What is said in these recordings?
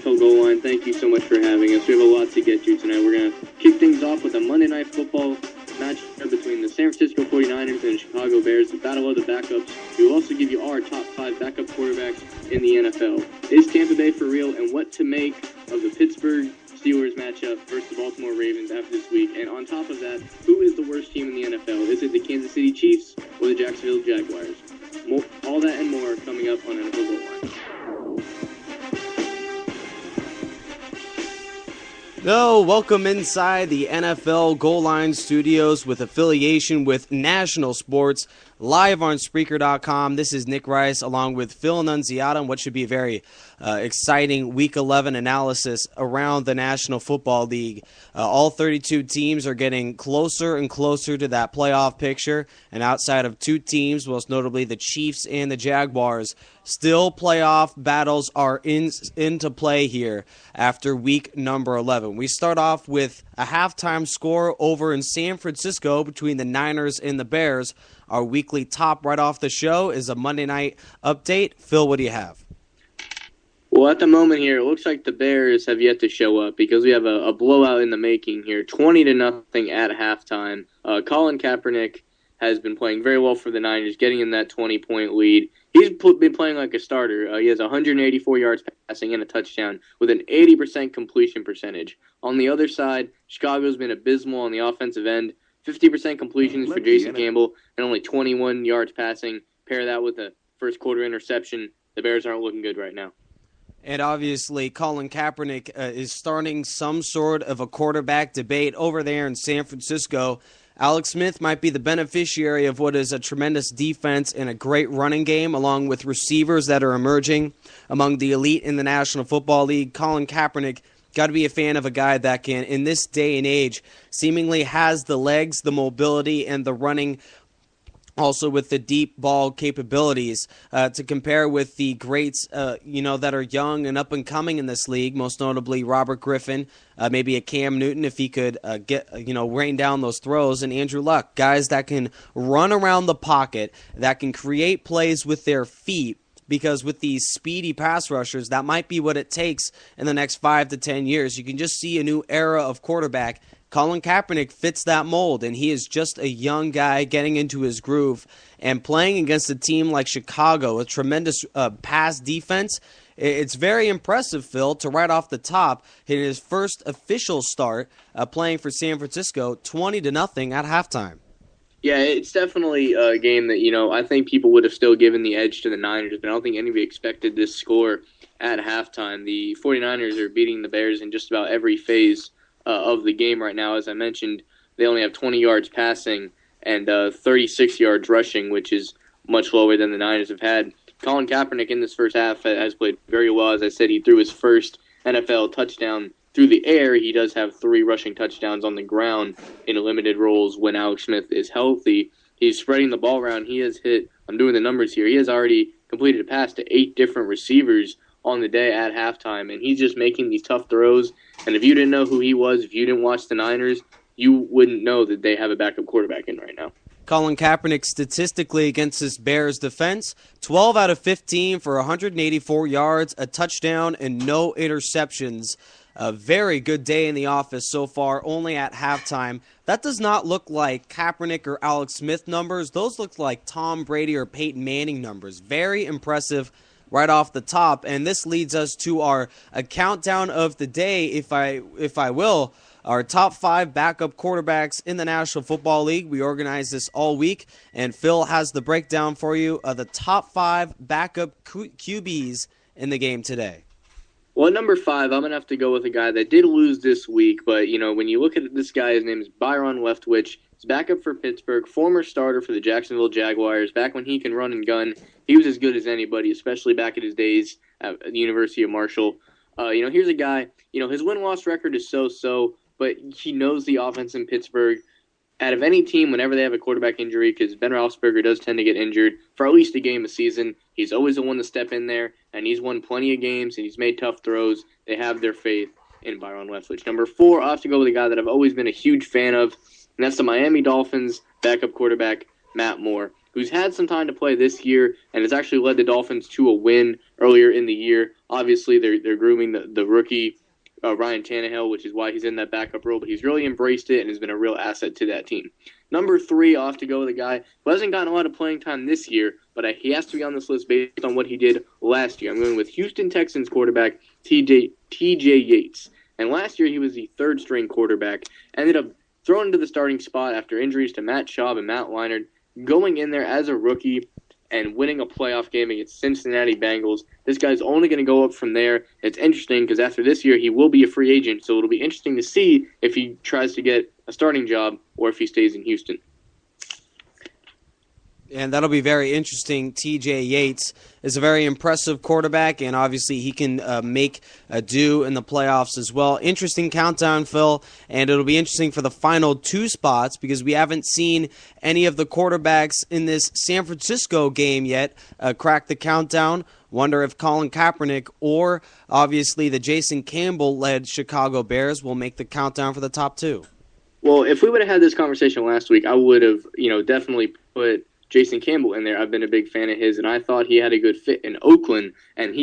NFL Goal Line. Thank you so much for having us. We have a lot to get to tonight. We're going to kick things off with a Monday Night Football matchup between the San Francisco 49ers and the Chicago Bears, the battle of the backups. We will also give you our top 5 backup quarterbacks in the NFL. Is Tampa Bay for real, and what to make of the Pittsburgh Steelers matchup versus the Baltimore Ravens after this week? And on top of that, who is the worst team in the NFL? Is it the Kansas City Chiefs or the Jacksonville Jaguars? All that and more coming up on NFL Goal Line. Hello, welcome inside the NFL Goal Line Studios with affiliation with National Sports, live on Spreaker.com. This is Nick Rice along with Phil Annunziata, and what should be a very exciting Week 11 analysis around the National Football League. All 32 teams are getting closer and closer to that playoff picture, and outside of 2 teams, most notably the Chiefs and the Jaguars, still playoff battles are into play here after week number 11. We start off with a halftime score over in San Francisco between the Niners and the Bears. Our weekly top right off the show is a Monday night update. Phil, what do you have? Well, at the moment here, it looks like the Bears have yet to show up because we have a blowout in the making here, 20-0 at halftime. Colin Kaepernick has been playing very well for the Niners, getting in that 20-point lead. He's been playing like a starter. He has 184 yards passing and a touchdown with an 80% completion percentage. On the other side, Chicago's been abysmal on the offensive end. 50% completions for Jason Campbell and only 21 yards passing. Pair that with a first quarter interception. The Bears aren't looking good right now. And obviously, Colin Kaepernick is starting some sort of a quarterback debate over there in San Francisco. Alex Smith might be the beneficiary of what is a tremendous defense and a great running game, along with receivers that are emerging among the elite in the National Football League. Colin Kaepernick, got to be a fan of a guy that can, in this day and age, seemingly has the legs, the mobility, and the running, also with the deep ball capabilities to compare with the greats, that are young and up and coming in this league, most notably Robert Griffin, maybe a Cam Newton if he could rain down those throws, and Andrew Luck, guys that can run around the pocket, that can create plays with their feet, because with these speedy pass rushers, that might be what it takes in the next 5 to 10 years. You can just see a new era of quarterback. Colin Kaepernick fits that mold, and he is just a young guy getting into his groove and playing against a team like Chicago, a tremendous pass defense. It's very impressive, Phil, to right off the top hit his first official start playing for San Francisco, 20-0 at halftime. Yeah, it's definitely a game that, I think people would have still given the edge to the Niners, but I don't think anybody expected this score at halftime. The 49ers are beating the Bears in just about every phase of the game right now. As I mentioned, they only have 20 yards passing and 36 yards rushing, which is much lower than the Niners have had. Colin Kaepernick in this first half has played very well. As I said, he threw his first NFL touchdown through the air. He does have 3 rushing touchdowns on the ground in limited roles when Alex Smith is healthy. He's spreading the ball around. He has hit, I'm doing the numbers here, he has already completed a pass to 8 different receivers on the day at halftime, and he's just making these tough throws. And if you didn't know who he was, if you didn't watch the Niners, you wouldn't know that they have a backup quarterback in right now. Colin Kaepernick statistically against this Bears defense, 12 out of 15 for 184 yards, a touchdown, and no interceptions. A very good day in the office so far, only at halftime. That does not look like Kaepernick or Alex Smith numbers. Those look like Tom Brady or Peyton Manning numbers. Very impressive right off the top. And this leads us to our countdown of the day, if I will. Our top 5 backup quarterbacks in the National Football League. We organized this all week, and Phil has the breakdown for you of the top 5 backup QBs in the game today. Well, at number 5, I'm going to have to go with a guy that did lose this week, but, when you look at this guy, his name is Byron Leftwich. He's backup for Pittsburgh, former starter for the Jacksonville Jaguars. Back when he can run and gun, he was as good as anybody, especially back in his days at the University of Marshall. Here's a guy, his win-loss record is so-so, but he knows the offense in Pittsburgh. Out of any team, whenever they have a quarterback injury, because Ben Roethlisberger does tend to get injured for at least a game a season, he's always the one to step in there, and he's won plenty of games, and he's made tough throws. They have their faith in Byron Leftwich. Number 4, I have to go with a guy that I've always been a huge fan of, and that's the Miami Dolphins backup quarterback, Matt Moore, who's had some time to play this year and has actually led the Dolphins to a win earlier in the year. Obviously, they're grooming the rookie Ryan Tannehill, which is why he's in that backup role. But he's really embraced it and has been a real asset to that team. Number 3, I'll have to go with a guy who hasn't gotten a lot of playing time this year, but he has to be on this list based on what he did last year. I'm going with Houston Texans quarterback TJ Yates. And last year he was the third-string quarterback. Ended up thrown into the starting spot after injuries to Matt Schaub and Matt Leinart, going in there as a rookie and winning a playoff game against Cincinnati Bengals. This guy's only going to go up from there. It's interesting because after this year, he will be a free agent, so it'll be interesting to see if he tries to get a starting job or if he stays in Houston. And that'll be very interesting. TJ Yates is a very impressive quarterback, and obviously he can make a do in the playoffs as well. Interesting countdown, Phil, and it'll be interesting for the final 2 spots because we haven't seen any of the quarterbacks in this San Francisco game yet crack the countdown. Wonder if Colin Kaepernick or obviously the Jason Campbell-led Chicago Bears will make the countdown for the top 2. Well, if we would have had this conversation last week, I would have, definitely put Jason Campbell in there. I've been a big fan of his, and I thought he had a good fit in Oakland. And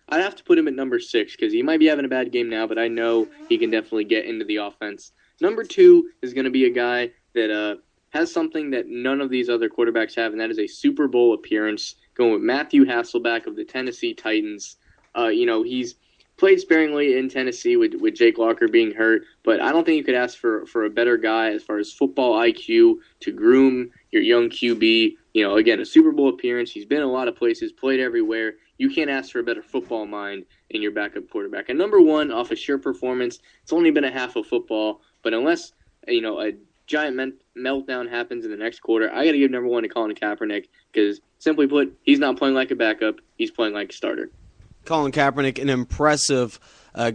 I'd have to put him at number 6 because he might be having a bad game now, but I know he can definitely get into the offense. Number 2 is going to be a guy that has something that none of these other quarterbacks have, and that is a Super Bowl appearance. Going with Matthew Hasselbeck of the Tennessee Titans. He's played sparingly in Tennessee with Jake Locker being hurt, but I don't think you could ask for a better guy as far as football IQ to groom your young QB. Again, a Super Bowl appearance. He's been in a lot of places, played everywhere. You can't ask for a better football mind in your backup quarterback. And number 1, off a sheer performance, it's only been a half of football, but unless, a giant meltdown happens in the next quarter, I got to give number 1 to Colin Kaepernick because, simply put, he's not playing like a backup. He's playing like a starter. Colin Kaepernick, an impressive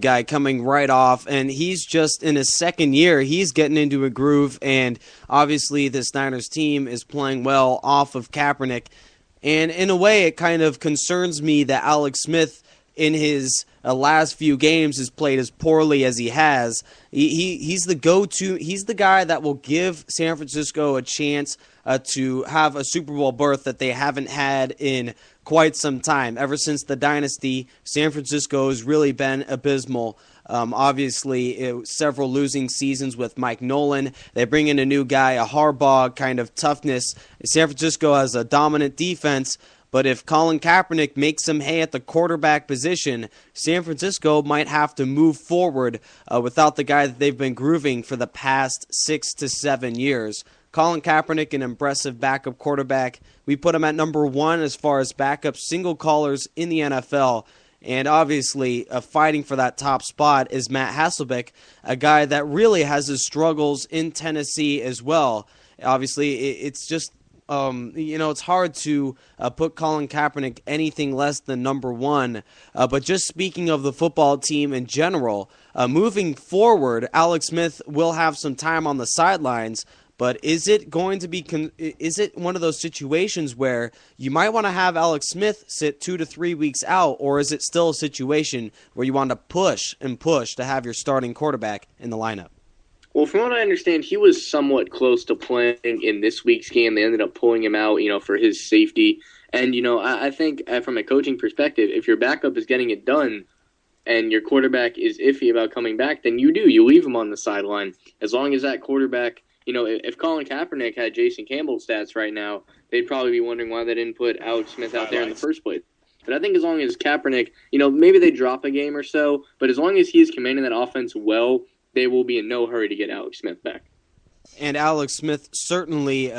guy coming right off, and he's just in his second year. He's getting into a groove, and obviously the Niners team is playing well off of Kaepernick. And in a way, it kind of concerns me that Alex Smith, in his last few games, has played as poorly as he has. He's the go-to. He's the guy that will give San Francisco a chance to have a Super Bowl berth that they haven't had in quite some time. Ever since the dynasty, San Francisco has really been abysmal. Obviously, several losing seasons with Mike Nolan. They bring in a new guy, a Harbaugh kind of toughness. San Francisco has a dominant defense, but if Colin Kaepernick makes some hay at the quarterback position, San Francisco might have to move forward without the guy that they've been grooving for the past 6 to 7 years. Colin Kaepernick, an impressive backup quarterback. We put him at number 1 as far as backup single callers in the NFL. And obviously, fighting for that top spot is Matt Hasselbeck, a guy that really has his struggles in Tennessee as well. Obviously, it's just, it's hard to put Colin Kaepernick anything less than number 1. But just speaking of the football team in general, moving forward, Alex Smith will have some time on the sidelines. But is it going to be? Is it one of those situations where you might want to have Alex Smith sit 2 to 3 weeks out, or is it still a situation where you want to push and push to have your starting quarterback in the lineup? Well, from what I understand, he was somewhat close to playing in this week's game. They ended up pulling him out, for his safety. And I think from a coaching perspective, if your backup is getting it done, and your quarterback is iffy about coming back, then you leave him on the sideline as long as that quarterback. If Colin Kaepernick had Jason Campbell's stats right now, they'd probably be wondering why they didn't put Alex Smith out there in the first place. But I think as long as Kaepernick, maybe they drop a game or so, but as long as he's commanding that offense well, they will be in no hurry to get Alex Smith back. And Alex Smith certainly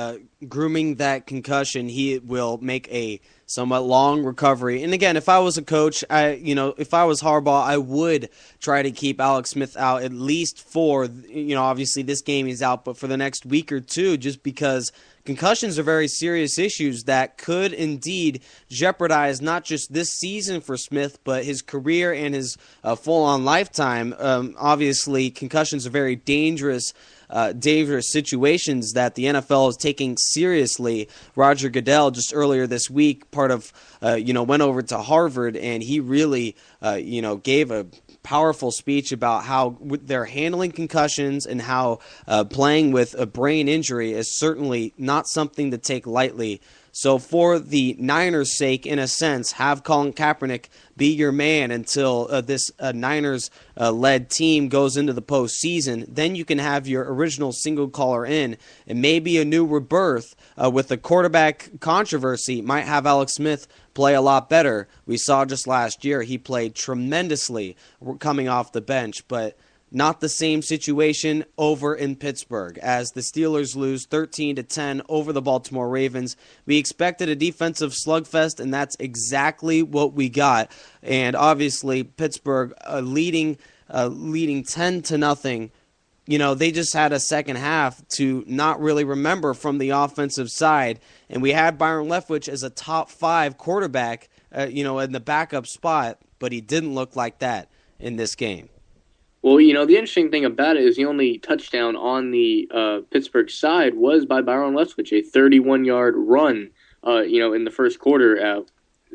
grooming that concussion, he will make a somewhat long recovery. And again, if I was a coach, if I was Harbaugh, I would try to keep Alex Smith out at least for, obviously this game he's out, but for the next week or two, just because concussions are very serious issues that could indeed jeopardize not just this season for Smith, but his career and his full-on lifetime. Obviously, concussions are very dangerous situations that the NFL is taking seriously. Roger Goodell just earlier this week, went over to Harvard, and he really, gave a powerful speech about how they're handling concussions and how playing with a brain injury is certainly not something to take lightly. So for the Niners' sake, in a sense, have Colin Kaepernick be your man until this Niners-led team goes into the postseason. Then you can have your original single caller in, and maybe a new rebirth with the quarterback controversy might have Alex Smith play a lot better. We saw just last year he played tremendously coming off the bench, but not the same situation over in Pittsburgh as the Steelers lose 13-10 over the Baltimore Ravens. We expected a defensive slugfest, and that's exactly what we got. And obviously, Pittsburgh leading 10-0. They just had a second half to not really remember from the offensive side. And we had Byron Leftwich as a top 5 quarterback, in the backup spot, but he didn't look like that in this game. Well, the interesting thing about it is the only touchdown on the Pittsburgh side was by Byron Leftwich, a 31-yard run, in the first quarter.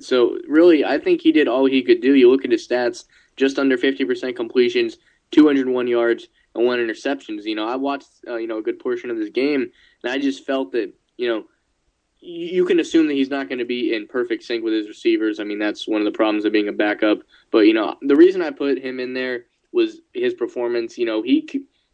So really, I think he did all he could do. You look at his stats, just under 50% completions, 201 yards, and 1 interception. I watched, a good portion of this game, and I just felt that, you can assume that he's not going to be in perfect sync with his receivers. I mean, that's one of the problems of being a backup. But, the reason I put him in there was his performance. He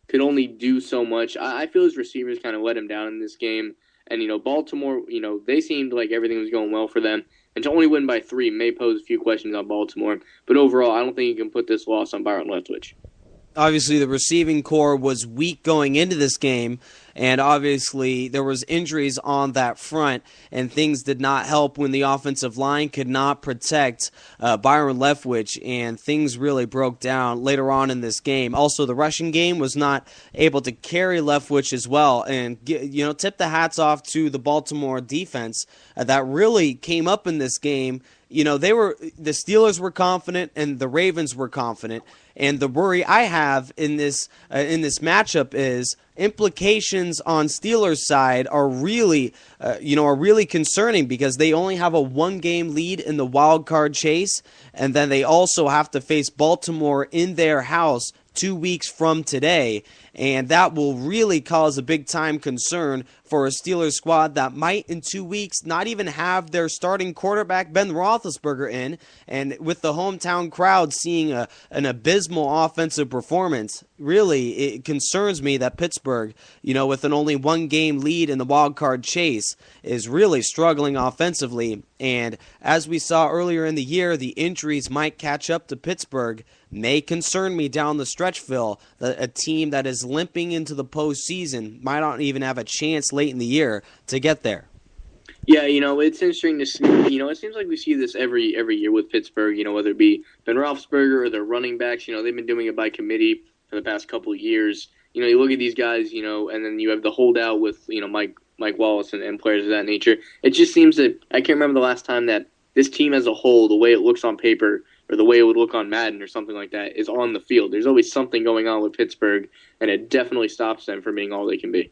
could only do so much. I feel his receivers kind of let him down in this game. And, Baltimore, they seemed like everything was going well for them. And to only win by 3 may pose a few questions on Baltimore. But overall, I don't think you can put this loss on Byron Leftwich. Obviously, the receiving core was weak going into this game, and obviously there was injuries on that front, and things did not help when the offensive line could not protect Byron Leftwich, and things really broke down later on in this game. Also, the rushing game was not able to carry Leftwich as well, and tip the hats off to the Baltimore defense that really came up in this game. The Steelers were confident and the Ravens were confident. And the worry I have in this matchup is implications on Steelers' side are really concerning because they only have a 1-game lead in the wild card chase, and then they also have to face Baltimore in their house 2 weeks from today, and that will really cause a big-time concern for a Steelers squad that might, in 2 weeks, not even have their starting quarterback, Ben Roethlisberger, in, and with the hometown crowd seeing an abysmal offensive performance, really, it concerns me that Pittsburgh, with an only 1-game lead in the wild card chase, is really struggling offensively, and as we saw earlier in the year, the injuries might catch up to Pittsburgh, may concern me down the stretch, Phil. A team that is limping into the postseason might not even have a chance late in the year to get there. Yeah, it's interesting to see. It seems like we see this every year with Pittsburgh, whether it be Ben Roethlisberger or their running backs. They've been doing it by committee for the past couple of years. You look at these guys, and then you have the holdout with, Mike Wallace and players of that nature. It just seems that I can't remember the last time that this team as a whole, the way it looks on paper, or the way it would look on Madden or something like that, is on the field. There's always something going on with Pittsburgh, and it definitely stops them from being all they can be.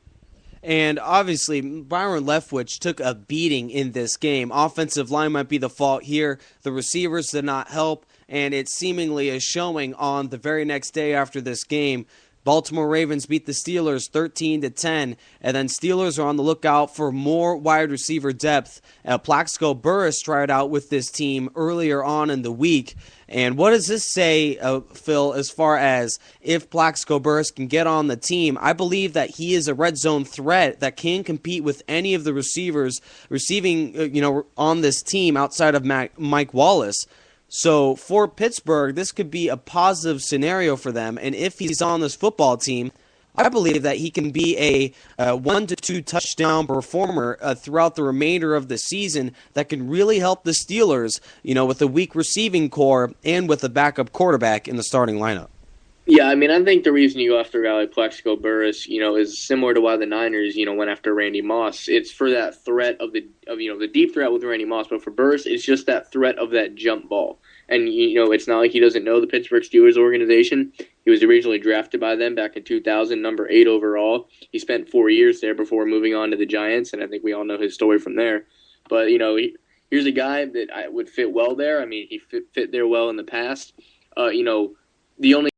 And obviously, Byron Leftwich took a beating in this game. Offensive line might be the fault here. The receivers did not help, and it seemingly is showing on the very next day after this game. Baltimore Ravens beat the Steelers 13-10, and then Steelers are on the lookout for more wide receiver depth. Plaxico Burress tried out with this team earlier on in the week. And what does this say, Phil, as far as if Plaxico Burress can get on the team? I believe that he is a red zone threat that can compete with any of the receivers receiving, on this team outside of Mike Wallace. So for Pittsburgh, this could be a positive scenario for them. And if he's on this football team, I believe that he can be a 1 to 2 touchdown performer throughout the remainder of the season that can really help the Steelers, with a weak receiving core and with a backup quarterback in the starting lineup. Yeah, I think the reason you go after a guy like Plaxico Burress, is similar to why the Niners, went after Randy Moss. It's for that threat of the deep threat with Randy Moss, but for Burress, it's just that threat of that jump ball. And, it's not like he doesn't know the Pittsburgh Steelers organization. He was originally drafted by them back in 2000, number 8 overall. He spent 4 years there before moving on to the Giants, and I think we all know his story from there. But, here's a guy that would fit well there. He fit there well in the past. The only